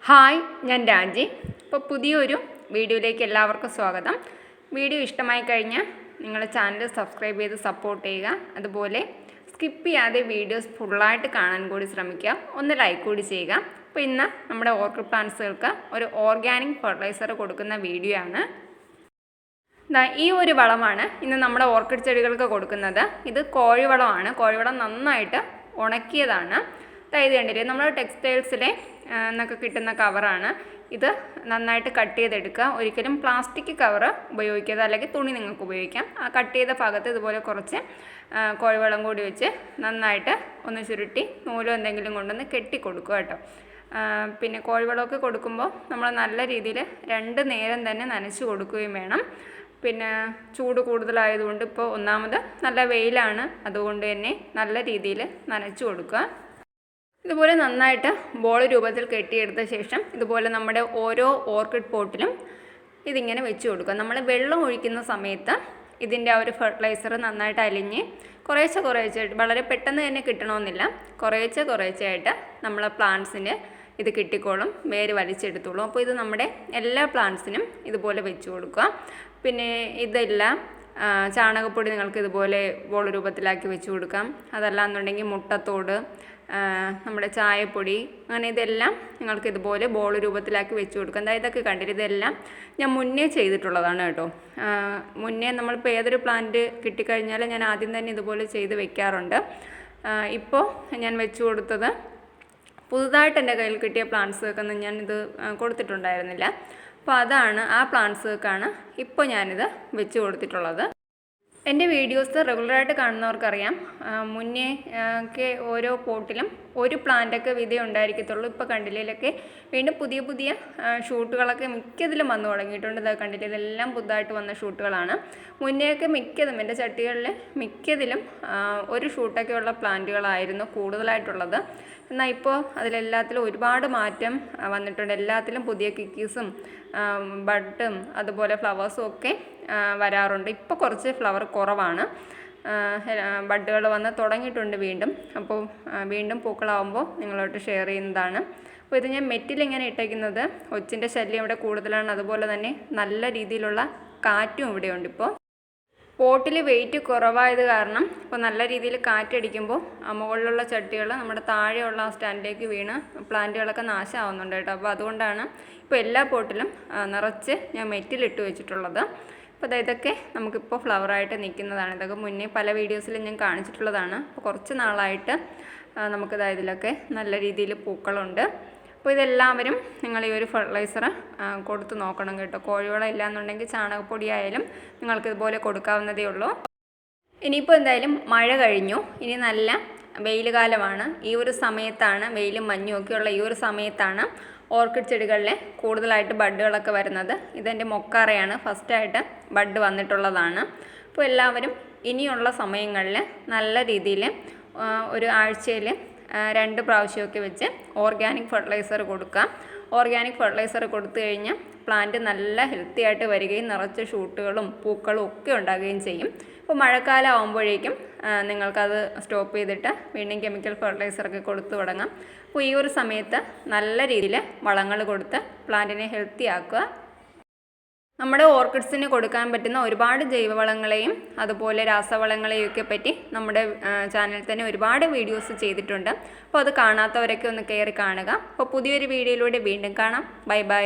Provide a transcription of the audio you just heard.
Hi, ഞാൻ രാജി. ഇപ്പോൾ പുതിയൊരു വീഡിയോയിലേക്ക് എല്ലാവർക്കും സ്വാഗതം. വീഡിയോ ഇഷ്ടമായി കഴിഞ്ഞാൽ നിങ്ങൾ ചാനൽ സബ്സ്ക്രൈബ് ചെയ്ത് സപ്പോർട്ട് ചെയ്യുക. അതുപോലെ സ്കിപ്പ് ചെയ്യാതെ വീഡിയോസ് ഫുള്ളായിട്ട് കാണാൻ കൂടി ശ്രമിക്കുക. ഒന്ന് ലൈക്ക് കൂടി ചെയ്യുക. അപ്പോൾ ഇന്ന് നമ്മുടെ ഓർക്കിഡ് പ്ലാന്റ്സുകൾക്ക് ഒരു ഓർഗാനിക് ഫെർട്ടിലൈസർ കൊടുക്കുന്ന വീഡിയോ ആണ്. ഈ ഒരു വളമാണ് ഇന്ന് നമ്മുടെ ഓർക്കിഡ് ചെടികൾക്ക് കൊടുക്കുന്നത്. ഇത് കോഴിവളമാണ്. കോഴിവളം നന്നായിട്ട് ഉണക്കിയതാണ്. ഇത് കണ്ടില്ലേ, നമ്മൾ ടെക്സ്റ്റൈൽസിലെ എന്നൊക്കെ കിട്ടുന്ന കവറാണ്. ഇത് നന്നായിട്ട് കട്ട് ചെയ്തെടുക്കുക. ഒരിക്കലും പ്ലാസ്റ്റിക് കവർ ഉപയോഗിക്കരുത്, അല്ലെങ്കിൽ തുണി നിങ്ങൾക്ക് ഉപയോഗിക്കാം. ആ കട്ട് ചെയ്ത ഭാഗത്ത് ഇതുപോലെ കുറച്ച് കോഴിവളം കൂടി വെച്ച് നന്നായിട്ട് ഒന്ന് ചുരുട്ടി നൂലോ എന്തെങ്കിലും കൊണ്ടൊന്ന് കെട്ടിക്കൊടുക്കുക കേട്ടോ. പിന്നെ കോഴിവളമൊക്കെ കൊടുക്കുമ്പോൾ നമ്മൾ നല്ല രീതിയിൽ 2 നേരം തന്നെ നനച്ച് കൊടുക്കുകയും വേണം. പിന്നെ ചൂട് കൂടുതലായതുകൊണ്ട് ഇപ്പോൾ ഒന്നാമത് നല്ല വെയിലാണ്, അതുകൊണ്ട് തന്നെ നല്ല രീതിയിൽ നനച്ച് കൊടുക്കുക. ഇതുപോലെ നന്നായിട്ട് ബോൾ രൂപത്തിൽ കെട്ടിയെടുത്ത ശേഷം ഇതുപോലെ നമ്മുടെ ഓരോ ഓർക്കിഡ് പോട്ടിലും ഇതിങ്ങനെ വെച്ച് കൊടുക്കുക. നമ്മൾ വെള്ളം ഒഴിക്കുന്ന സമയത്ത് ഇതിൻ്റെ ആ ഒരു ഫെർട്ടിലൈസർ നന്നായിട്ട് അലിഞ്ഞ് കുറേശ്ശെ വളരെ പെട്ടെന്ന് തന്നെ കിട്ടണമെന്നില്ല, കുറേശ്ശെ നമ്മൾ പ്ലാന്റ്സിന് ഇത് കിട്ടിക്കോളും, വേര് വലിച്ചെടുത്തോളും. അപ്പോൾ ഇത് നമ്മുടെ എല്ലാ പ്ലാന്റ്സിനും ഇതുപോലെ വെച്ച് കൊടുക്കുക. പിന്നെ ഇതെല്ലാം ചാണകപ്പൊടി നിങ്ങൾക്ക് ഇതുപോലെ ബോൾ രൂപത്തിലാക്കി വെച്ച് കൊടുക്കാം. അതല്ലാന്നുണ്ടെങ്കിൽ മുട്ടത്തോട്, നമ്മുടെ ചായപ്പൊടി, അങ്ങനെ ഇതെല്ലാം നിങ്ങൾക്ക് ഇതുപോലെ ബോൾ രൂപത്തിലാക്കി വെച്ച് കൊടുക്കാം. അതായത് ഇതൊക്കെ കണ്ടിട്ട് ഇതെല്ലാം ഞാൻ മുന്നേ ചെയ്തിട്ടുള്ളതാണ് കേട്ടോ. മുന്നേ നമ്മളിപ്പോൾ ഏതൊരു പ്ലാന്റ് കിട്ടിക്കഴിഞ്ഞാൽ ഞാൻ ആദ്യം തന്നെ ഇതുപോലെ ചെയ്ത് വെക്കാറുണ്ട്. ഇപ്പോൾ ഞാൻ വെച്ച് കൊടുത്തത് പുതുതായിട്ട് എൻ്റെ കയ്യിൽ കിട്ടിയ പ്ലാന്റ്സുകൾക്കൊന്നും ഞാനിത് കൊടുത്തിട്ടുണ്ടായിരുന്നില്ല. അപ്പോൾ അതാണ്, ആ പ്ലാന്റ്സുകൾക്കാണ് ഇപ്പോൾ ഞാനിത് വെച്ച് കൊടുത്തിട്ടുള്ളത്. എൻ്റെ വീഡിയോസ് റെഗുലറായിട്ട് കാണുന്നവർക്കറിയാം, മുന്നേ ഒക്കെ ഓരോ പോട്ടിലും ഒരു പ്ലാന്റൊക്കെ വിധേ ഉണ്ടായിരിക്കത്തുള്ളൂ. ഇപ്പോൾ കണ്ടില്ലൊക്കെ വീണ്ടും പുതിയ ഷൂട്ടുകളൊക്കെ മിക്കതിലും വന്നു തുടങ്ങിയിട്ടുണ്ട്. ഇതൊക്കെ കണ്ടില്ല, ഇതെല്ലാം പുതുതായിട്ട് വന്ന ഷൂട്ടുകളാണ്. മുന്നേയൊക്കെ മിക്കതും എൻ്റെ ചട്ടികളിൽ മിക്കതിലും ഒരു ഷൂട്ടൊക്കെ ഉള്ള പ്ലാന്റുകളായിരുന്നു കൂടുതലായിട്ടുള്ളത്. എന്നാൽ ഇപ്പോൾ അതിലെല്ലാത്തിലും ഒരുപാട് മാറ്റം വന്നിട്ടുണ്ട്. എല്ലാത്തിലും പുതിയ കിക്കീസും ബഡും അതുപോലെ ഫ്ലവേഴ്സും ഒക്കെ വരാറുണ്ട്. ഇപ്പോൾ കുറച്ച് ഫ്ലവർ കുറവാണ്, ബഡുകൾ വന്ന് തുടങ്ങിയിട്ടുണ്ട് വീണ്ടും. അപ്പോൾ വീണ്ടും പൂക്കളാവുമ്പോൾ നിങ്ങളോട്ട് ഷെയർ ചെയ്യുന്നതാണ്. അപ്പോൾ ഇത് ഞാൻ മെറ്റിലിങ്ങനെ ഇട്ടേക്കുന്നത്, ഒച്ചിൻ്റെ ശല്യം ഇവിടെ കൂടുതലാണ്. അതുപോലെ തന്നെ നല്ല രീതിയിലുള്ള കാറ്റും ഇവിടെയുണ്ട്. ഇപ്പോൾ പോട്ടിൽ വെയിറ്റ് കുറവായത് കാരണം ഇപ്പോൾ നല്ല രീതിയിൽ കാറ്റടിക്കുമ്പോൾ മുകളിലുള്ള ചട്ടികൾ നമ്മുടെ താഴെയുള്ള ആ സ്റ്റാൻഡിലേക്ക് വീണ് പ്ലാന്റുകളൊക്കെ നാശമാവുന്നുണ്ട് കേട്ടോ. അപ്പോൾ അതുകൊണ്ടാണ് ഇപ്പോൾ എല്ലാ പോട്ടിലും നിറച്ച് ഞാൻ മെറ്റിലിട്ട് വെച്ചിട്ടുള്ളത്. അപ്പോൾ ഇതൊക്കെ നമുക്കിപ്പോൾ ഫ്ലവറായിട്ട് നിൽക്കുന്നതാണ്. ഇതൊക്കെ മുന്നേ പല വീഡിയോസിലും ഞാൻ കാണിച്ചിട്ടുള്ളതാണ്. അപ്പോൾ കുറച്ച് നാളായിട്ട് ഇതിലൊക്കെ നല്ല രീതിയിൽ പൂക്കളുണ്ട്. അപ്പോൾ ഇതെല്ലാവരും നിങ്ങൾ ഈ ഒരു ഫെർട്ടിലൈസർ കൊടുത്ത് നോക്കണം കേട്ടോ. കോഴിവളം ഇല്ലയെന്നുണ്ടെങ്കിൽ ചാണകപ്പൊടി ആയാലും നിങ്ങൾക്കിതുപോലെ കൊടുക്കാവുന്നതേ ഉള്ളൂ. ഇനിയിപ്പോൾ എന്തായാലും മഴ കഴിഞ്ഞു, ഇനി നല്ല വെയിൽ കാലമാണ്. ഈ ഒരു സമയത്താണ്, വെയിലും മഞ്ഞും ഒക്കെയുള്ള ഈ ഒരു സമയത്താണ് ഓർക്കിഡ് ചെടികളിൽ കൂടുതലായിട്ട് ബഡുകളൊക്കെ വരുന്നത്. ഇതെൻ്റെ മൊക്കാറയാണ്, ഫസ്റ്റായിട്ട് ബഡ് വന്നിട്ടുള്ളതാണ്. അപ്പോൾ എല്ലാവരും ഇനിയുള്ള സമയങ്ങളിൽ നല്ല രീതിയിൽ ഒരു ആഴ്ചയിൽ 2 പ്രാവശ്യമൊക്കെ വെച്ച് ഓർഗാനിക് ഫെർട്ടിലൈസർ കൊടുക്കാം. ഓർഗാനിക് ഫെർട്ടിലൈസർ കൊടുത്തു കഴിഞ്ഞാൽ പ്ലാന്റ് നല്ല ഹെൽത്തി ആയിട്ട് വരികയും നിറച്ച് ഷൂട്ടുകളും പൂക്കളും ഒക്കെ ഉണ്ടാകുകയും ചെയ്യും. അപ്പോൾ മഴക്കാലം ആകുമ്പോഴേക്കും നിങ്ങൾക്കത് സ്റ്റോപ്പ് ചെയ്തിട്ട് വീണ്ടും കെമിക്കൽ ഫെർട്ടിലൈസറൊക്കെ കൊടുത്തു തുടങ്ങാം. അപ്പോൾ ഈ ഒരു സമയത്ത് നല്ല രീതിയിൽ വളങ്ങൾ കൊടുത്ത് പ്ലാന്റിനെ ഹെൽത്തി ആക്കുക. നമ്മുടെ ഓർക്കിഡ്സിന് കൊടുക്കാൻ പറ്റുന്ന ഒരുപാട് ജൈവവളങ്ങളെയും അതുപോലെ രാസവളങ്ങളെയും ഒക്കെ പറ്റി നമ്മുടെ ചാനലിൽ തന്നെ ഒരുപാട് വീഡിയോസ് ചെയ്തിട്ടുണ്ട്. അപ്പോൾ അത് കാണാത്തവരൊക്കെ ഒന്ന് കയറി കാണുക. അപ്പോൾ പുതിയൊരു വീഡിയോയിലൂടെ വീണ്ടും കാണാം. Bye bye.